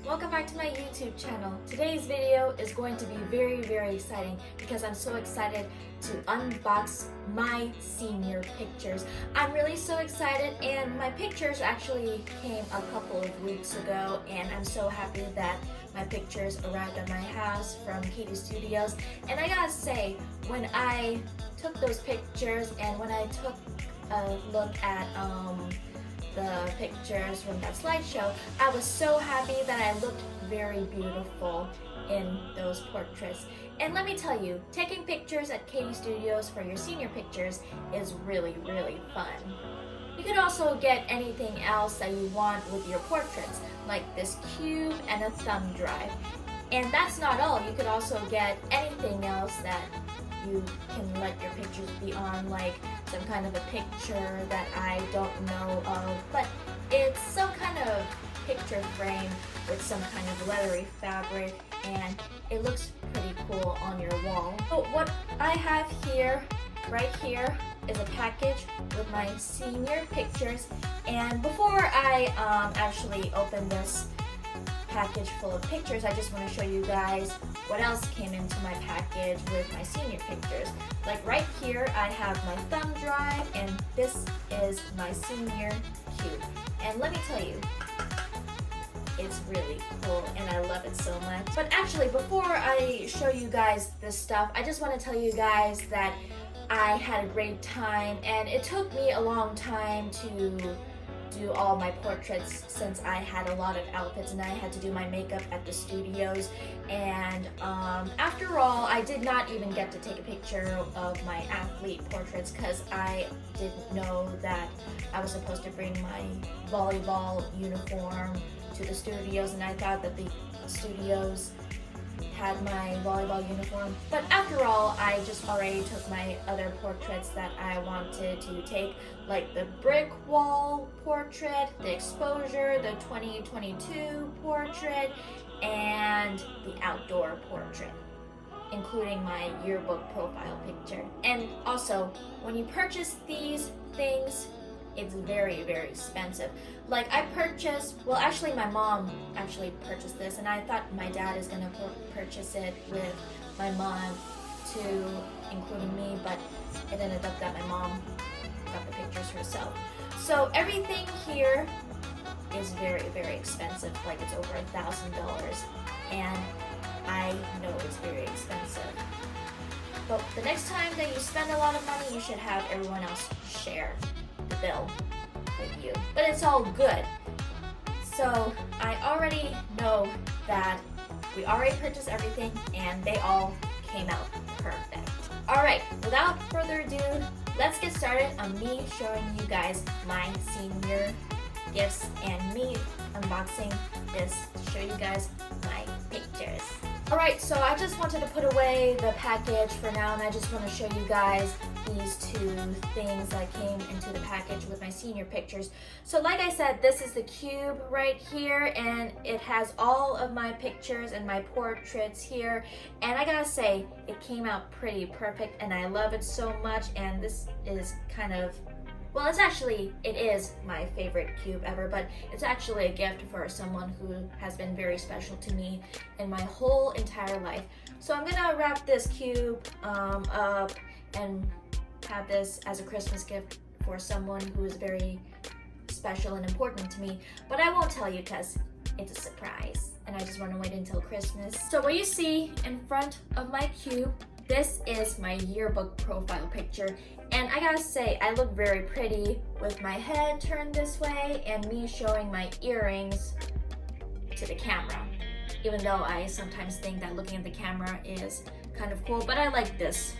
Welcome back to my YouTube channel. Today's video is going to be very exciting because I'm so excited to unbox my senior pictures. I'm really so excited, and my pictures actually came a couple of weeks ago, and I'm so happy that my pictures arrived at my house from Katie Studios. And I gotta say, when I took those pictures and when I took a look at the pictures from that slideshow, I was so happy that I looked very beautiful in those portraits. And let me tell you, taking pictures at Katie Studios for your senior pictures is really fun. You could also get anything else that you want with your portraits, like this cube and a thumb drive. And that's not all, you could also get anything else that you can let your pictures be on, like some kind of a picture that I don't know of, but it's some kind of picture frame with some kind of leathery fabric, and it looks pretty cool on your wall. So what I have here, right here, is a package with my senior pictures. And before I actually open this package full of pictures, I just want to show you guys what else came into my package with my senior pictures. Like right here, I have my thumb drive, and this is my senior cube. And let me tell you, it's really cool and I love it so much. But actually, before I show you guys this stuff, I just want to tell you guys that I had a great time, and it took me a long time to do all my portraits since I had a lot of outfits and I had to do my makeup at the studios. And after all, I did not even get to take a picture of my athlete portraits because I didn't know that I was supposed to bring my volleyball uniform to the studios, and I thought that the studios had my volleyball uniform. But after all, I just already took my other portraits that I wanted to take, like the brick wall portrait, the exposure, the 2022 portrait, and the outdoor portrait, including my yearbook profile picture. And also, when you purchase these things, it's very expensive. Like I purchased, well actually my mom actually purchased this, and I thought my dad is gonna purchase it with my mom too, including me, but it ended up that my mom got the pictures herself. So everything here is very expensive, like it's over $1,000, and I know it's very expensive. But the next time that you spend a lot of money, you should have everyone else share the bill with you. But it's all good. So I already know that we already purchased everything and they all came out perfect. Alright, without further ado, let's get started on me showing you guys my senior gifts and me unboxing this to show you guys my pictures. Alright, so I just wanted to put away the package for now, and I just want to show you guys these two things that came into the package with my senior pictures. So like I said, this is the cube right here, and it has all of my pictures and my portraits here, and I gotta say, it came out pretty perfect and I love it so much. And this is kind of, well, it is my favorite cube ever, but it's actually a gift for someone who has been very special to me in my whole entire life. So I'm gonna wrap this cube up and have this as a Christmas gift for someone who is very special and important to me. But I won't tell you because it's a surprise, and I just want to wait until Christmas. So what you see in front of my cube, this is my yearbook profile picture, and I gotta say, I look very pretty with my head turned this way and me showing my earrings to the camera, even though I sometimes think that looking at the camera is kind of cool, but I like this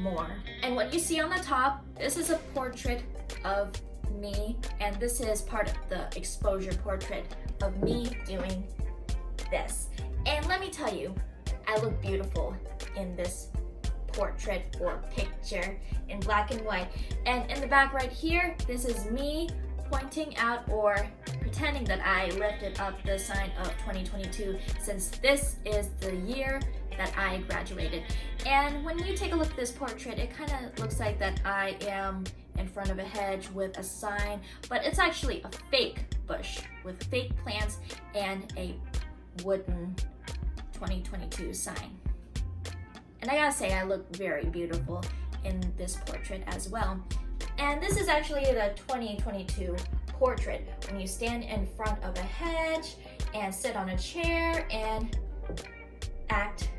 more. And what you see on the top, this is a portrait of me, and this is part of the exposure portrait of me doing this. And let me tell you, I look beautiful in this portrait or picture in black and white. And in the back right here, this is me pointing out or pretending that I lifted up the sign of 2022, since this is the year that I graduated. And when you take a look at this portrait, it kind of looks like that I am in front of a hedge with a sign, but it's actually a fake bush with fake plants and a wooden 2022 sign. And I gotta say, I look very beautiful in this portrait as well. And this is actually the 2022 portrait, when you stand in front of a hedge and sit on a chair and act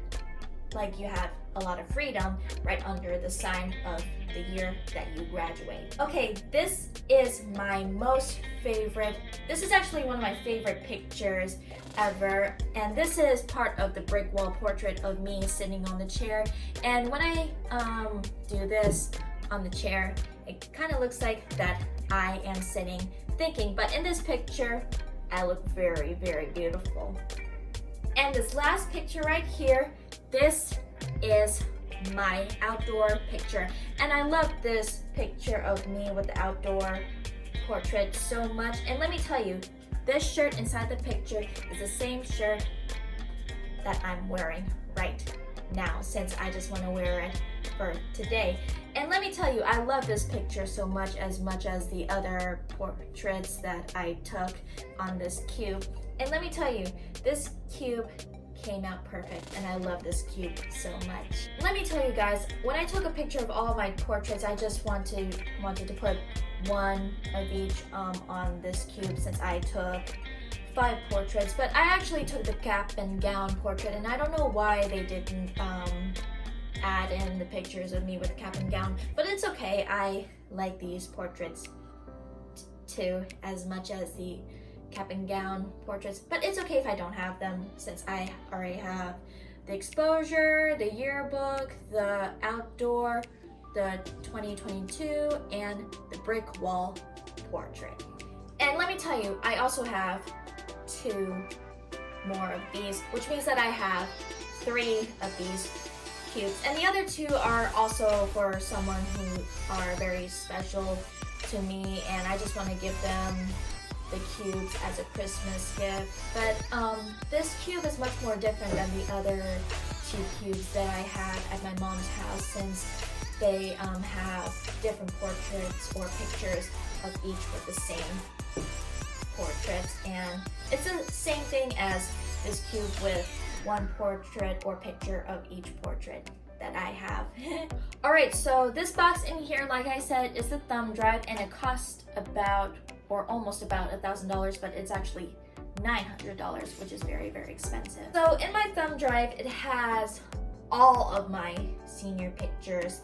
like you have a lot of freedom right under the sign of the year that you graduate. Okay, this is my most favorite. This is actually one of my favorite pictures ever, and this is part of the brick wall portrait of me sitting on the chair. And when I do this on the chair, it kind of looks like that I am sitting thinking, but in this picture I look very, very beautiful. And this last picture right here, this is my outdoor picture, and I love this picture of me with the outdoor portrait so much. And let me tell you, this shirt inside the picture is the same shirt that I'm wearing right now, since I just want to wear it for today. And let me tell you, I love this picture so much as the other portraits that I took on this cube. And let me tell you, this cube came out perfect, and I love this cube so much. Let me tell you guys, when I took a picture of all of my portraits, I just wanted to put one of each on this cube, since I took 5 portraits. But I actually took the cap and gown portrait, and I don't know why they didn't add in the pictures of me with the cap and gown, but it's okay. I like these portraits too, as much as the cap and gown portraits, but it's okay if I don't have them, since I already have the exposure, the yearbook, the outdoor, the 2022, and the brick wall portrait. And let me tell you, I also have 2 more of these, which means that I have 3 of these cubes, and the other 2 are also for someone who are very special to me, and I just want to give them the cubes as a Christmas gift. But this cube is much more different than the other 2 cubes that I have at my mom's house, since they have different portraits or pictures of each with the same portraits, and it's the same thing as this cube with 1 portrait or picture of each portrait that I have. Alright, so this box in here, like I said, is the thumb drive, and it costs about, or almost about $1,000, but it's actually $900, which is very, very expensive. So in my thumb drive, it has all of my senior pictures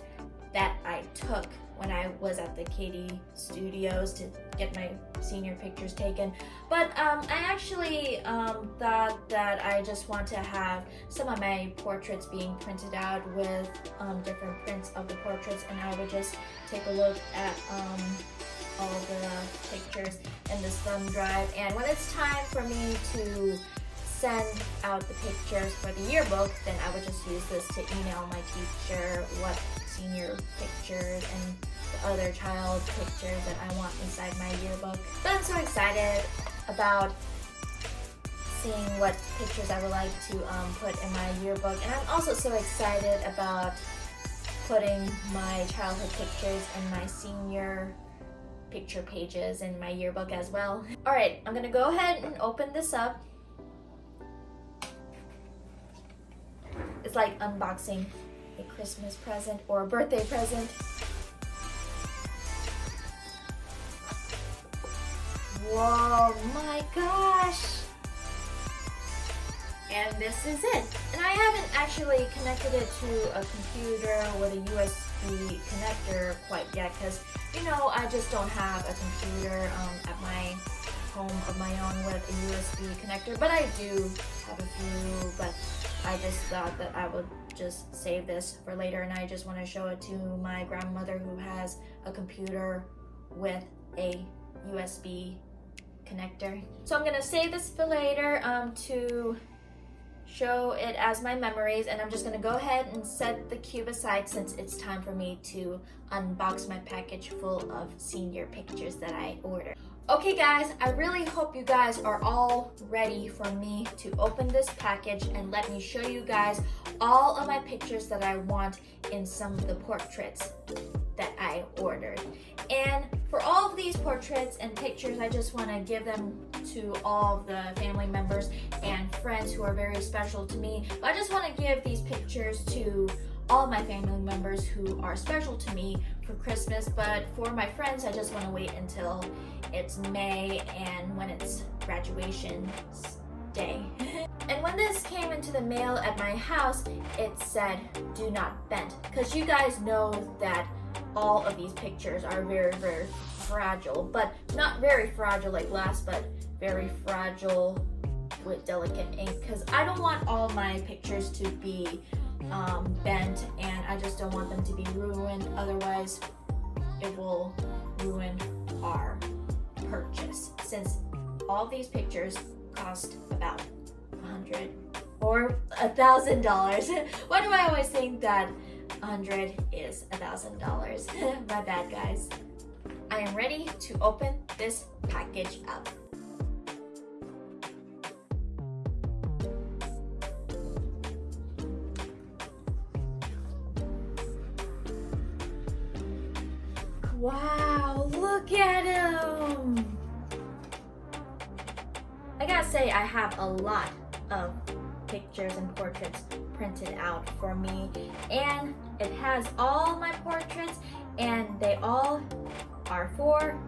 that I took when I was at the Katy Studios to get my senior pictures taken. But I actually thought that I just want to have some of my portraits being printed out with different prints of the portraits, and I would just take a look at all of the pictures in this thumb drive. And when it's time for me to send out the pictures for the yearbook, then I would just use this to email my teacher what senior pictures and the other child pictures that I want inside my yearbook. But I'm so excited about seeing what pictures I would like to put in my yearbook, and I'm also so excited about putting my childhood pictures and my senior picture pages in my yearbook as well. Alright, I'm gonna go ahead and open this up. It's like unboxing a Christmas present or a birthday present. Whoa, my gosh! And this is it. And I haven't actually connected it to a computer with a USB connector quite yet, because you know, I just don't have a computer at my home of my own with a USB connector, but I do have a few. But I just thought that I would just save this for later, and I just want to show it to my grandmother who has a computer with a USB connector. So I'm gonna save this for later to show it as my memories, and I'm just gonna go ahead and set the cube aside since it's time for me to unbox my package full of senior pictures that I ordered. Okay guys, I really hope you guys are all ready for me to open this package and let me show you guys all of my pictures that I want in some of the portraits that I ordered. And for all of these portraits and pictures, I just want to give them to all of the family members and friends who are very special to me. But I just want to give these pictures to all my family members who are special to me for Christmas. But for my friends, I just want to wait until it's May and when it's graduation day. And when this came into the mail at my house, it said, "Do not bend." Because you guys know that all of these pictures are very, very fragile, but not very fragile like glass, but very fragile with delicate ink, because I don't want all my pictures to be bent, and I just don't want them to be ruined. Otherwise, it will ruin our purchase, since all these pictures cost about $100 or $1,000. Why do I always think that 100 is $1,000? My bad, guys. I am ready to open this package up. Wow, look at him! I gotta say, I have a lot of pictures and portraits printed out for me, and it has all my portraits, and they all are for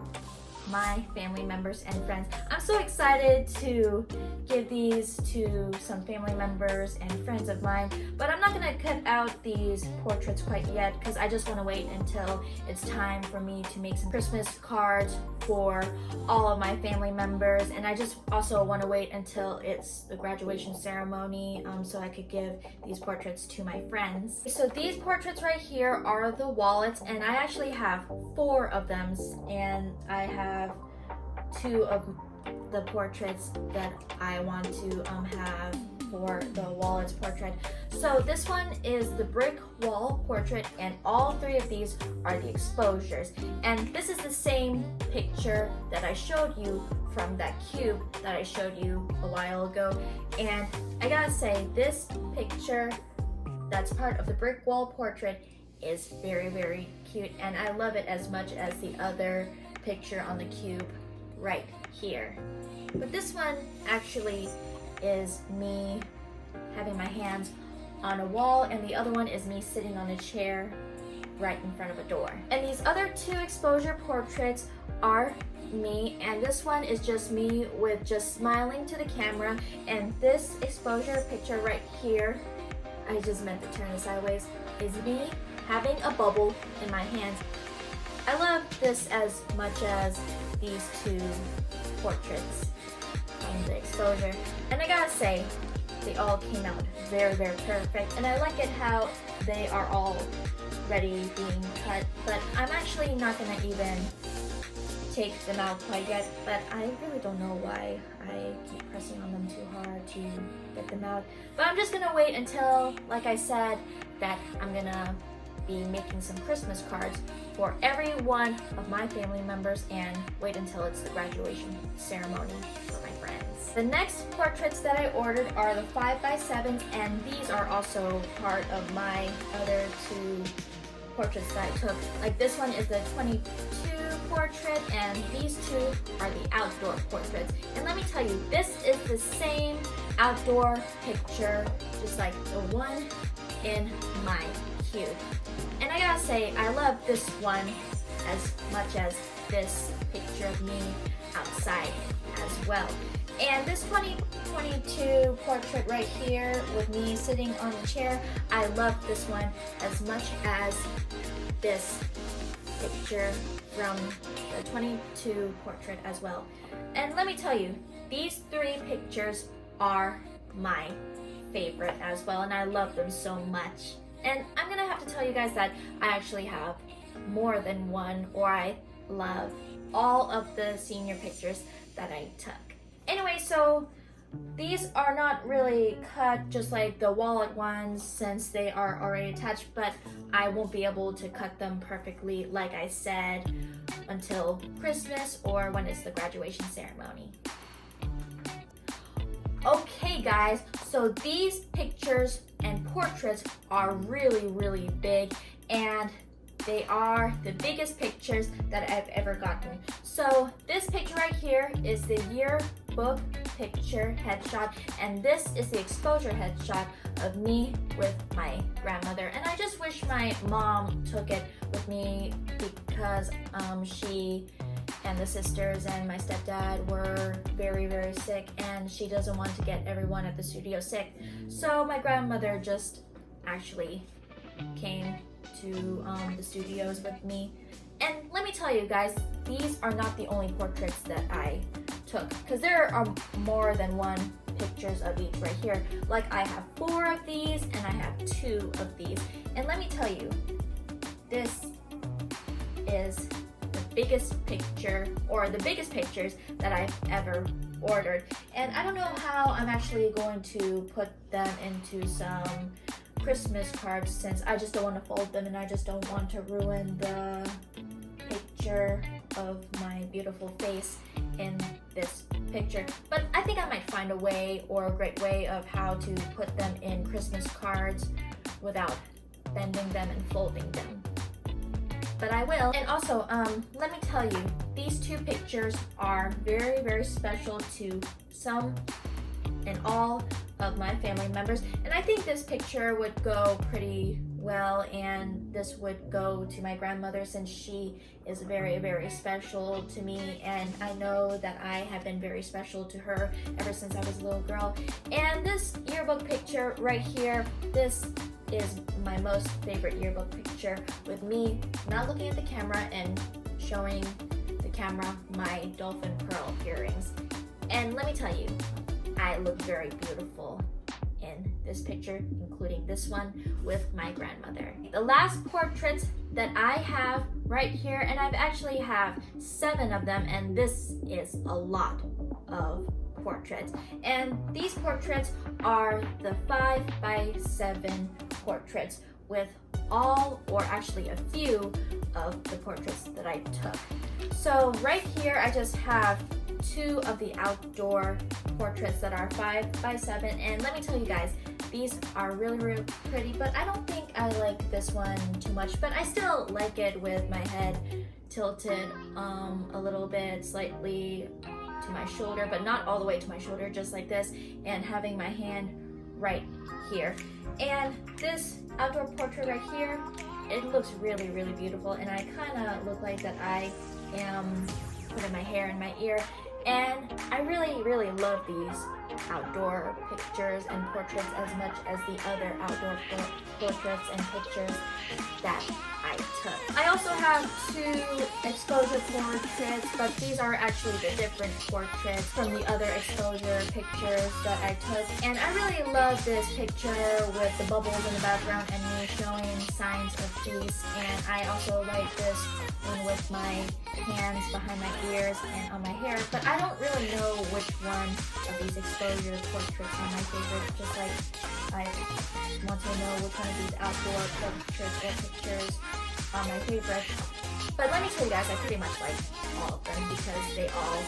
my family members and friends. I'm so excited to give these to some family members and friends of mine, but I'm not gonna cut out these portraits quite yet because I just wanna wait until it's time for me to make some Christmas cards for all of my family members, and I just also wanna wait until it's the graduation ceremony so I could give these portraits to my friends. So these portraits right here are the wallets, and I actually have 4 of them, and I have 2 of the portraits that I want to have for the wallet's portrait. So this one is the brick wall portrait, and all 3 of these are the exposures. And this is the same picture that I showed you from that cube that I showed you a while ago. And I gotta say, this picture that's part of the brick wall portrait is very, very cute, and I love it as much as the other picture on the cube right here. But this one actually is me having my hands on a wall, and the other one is me sitting on a chair right in front of a door. And these other 2 exposure portraits are me, and this one is just me with just smiling to the camera, and this exposure picture right here, I just meant to turn it sideways, is me having a bubble in my hands. I love this as much as these 2 portraits and the exposure, and I gotta say, they all came out very, very perfect, and I like it how they are all ready being cut, but I'm actually not gonna even take them out quite yet, but I really don't know why I keep pressing on them too hard to get them out. But I'm just gonna wait until, like I said, that I'm gonna be making some Christmas cards for every one of my family members, and wait until it's the graduation ceremony for my friends. The next portraits that I ordered are the 5x7s, and these are also part of my other 2 portraits that I took. Like this one is the 22 portrait, and these 2 are the outdoor portraits. And let me tell you, this is the same outdoor picture, just like the one in my cube. And I gotta say, I love this one as much as this picture of me outside as well. And this 2022 portrait right here with me sitting on the chair, I love this one as much as this picture from the 22 portrait as well. And let me tell you, these 3 pictures are my favorite as well, and I love them so much. And I'm gonna have to tell you guys that I actually have more than one, or I love all of the senior pictures that I took. Anyway, so these are not really cut just like the wallet ones since they are already attached, but I won't be able to cut them perfectly, like I said, until Christmas or when it's the graduation ceremony. Okay guys, so these pictures and portraits are really, really big, and they are the biggest pictures that I've ever gotten. So this picture right here is the yearbook picture headshot, and this is the exposure headshot of me with my grandmother. And I just wish my mom took it with me because she and the sisters and my stepdad were very, very sick, and she doesn't want to get everyone at the studio sick. So my grandmother just actually came to the studios with me. And let me tell you guys, these are not the only portraits that I took, because there are more than one pictures of each right here. Like I have 4 of these and I have 2 of these. And let me tell you, this is the biggest picture, or the biggest pictures that I've ever ordered. And I don't know how I'm actually going to put them into some Christmas cards, since I just don't want to fold them and I just don't want to ruin the picture of my beautiful face in this picture. But I think I might find a way, or a great way, of how to put them in Christmas cards without bending them and folding them. But I will. And also, let me tell you, these 2 pictures are very, very special to some and all of my family members. And I think this picture would go pretty well, and this would go to my grandmother, since she is very, very special to me, and I know that I have been very special to her ever since I was a little girl. And this yearbook picture right here, this is my most favorite yearbook picture, with me not looking at the camera and showing the camera my dolphin pearl earrings. And let me tell you, I look very beautiful in this picture, including this one with my grandmother. The last portrait that I have right here, and I've actually have 7 of them, and this is a lot of portraits. And these portraits are the 5x7 portraits, with all, or actually a few, of the portraits that I took. So right here I just have 2 of the outdoor portraits that are 5x7, and let me tell you guys, these are really, really pretty, but I don't think I like this one too much, but I still like it with my head tilted a little bit slightly to my shoulder, but not all the way to my shoulder, just like this, and having my hand right here. And this outdoor portrait right here, it looks really, really beautiful, and I kind of look like that I am putting my hair in my ear. And I really, really love these outdoor pictures and portraits as much as the other outdoor portraits and pictures that I took. I also have 2 exposure portraits, but these are actually the different portraits from the other exposure pictures that I took. And I really love this picture with the bubbles in the background and me showing signs of peace. And I also like this one with my hands behind my ears and on my hair, but I don't really know which one of these exposure portraits are my favorite, just like I want to know which one of these outdoor portraits or pictures are my favorite. But let me tell you guys, I pretty much like all of them because they all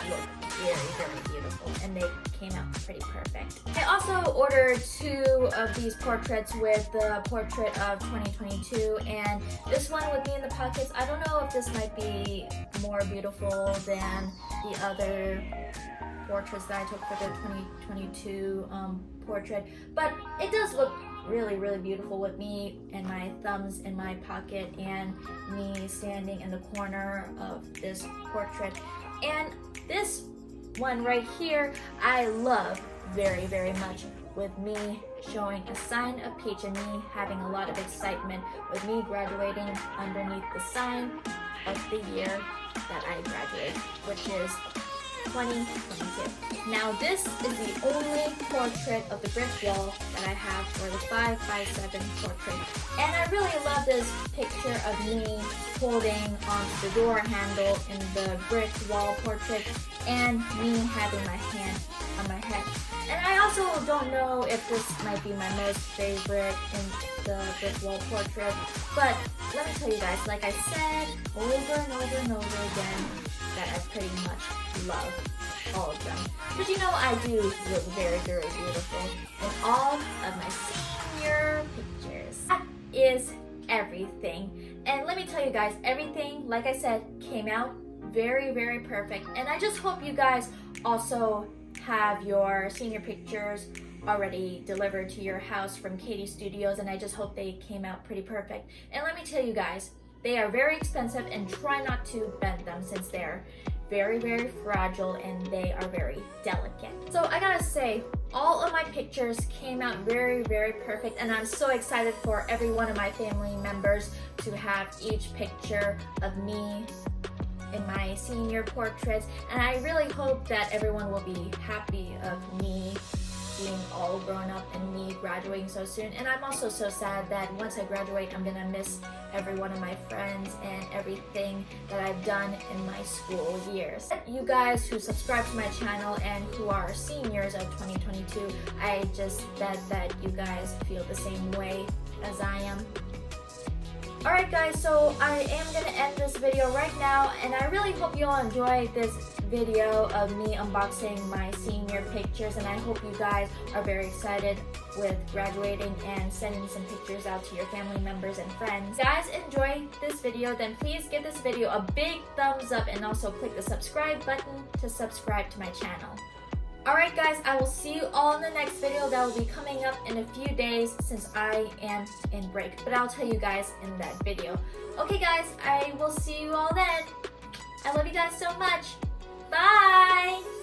look very, very beautiful, and they came out pretty perfect. I also ordered 2 of these portraits with the portrait of 2022, and this one with me in the pockets, I don't know if this might be more beautiful than the other portraits that I took for the 2022 portrait, but it does look really, really beautiful with me and my thumbs in my pocket and me standing in the corner of this portrait. And this one right here, I love very, very much, with me showing a sign of peach and me having a lot of excitement with me graduating underneath the sign of the year that I graduated, which is 2022. Now this is the only portrait of the brick wall that I have for the 5x7 portrait. And I really love this picture of me holding onto the door handle in the brick wall portrait and me having my hand on my head. And I also don't know if this might be my most favorite in the brick wall portrait, but let me tell you guys, like I said over and over and over again, that I pretty much love all of them. But you know, I do look very, very beautiful in all of my senior pictures. That is everything. And let me tell you guys, everything, like I said, came out very, very perfect. And I just hope you guys also have your senior pictures already delivered to your house from Katie Studios, and I just hope they came out pretty perfect. And let me tell you guys, they are very expensive, and try not to bend them since they're very, very fragile and they are very delicate. So I gotta say, all of my pictures came out very, very perfect, and I'm so excited for every one of my family members to have each picture of me in my senior portraits, and I really hope that everyone will be happy of me being all grown up and me graduating so soon. And I'm also so sad that once I graduate, I'm gonna miss every one of my friends and everything that I've done in my school years. You guys who subscribe to my channel and who are seniors of 2022, I just bet that you guys feel the same way as I am. Alright guys, so I am going to end this video right now, and I really hope you all enjoyed this video of me unboxing my senior pictures, and I hope you guys are very excited with graduating and sending some pictures out to your family members and friends. If you guys enjoyed this video, then please give this video a big thumbs up and also click the subscribe button to subscribe to my channel. Alright guys, I will see you all in the next video that will be coming up in a few days since I am in break. But I'll tell you guys in that video. Okay guys, I will see you all then. I love you guys so much. Bye!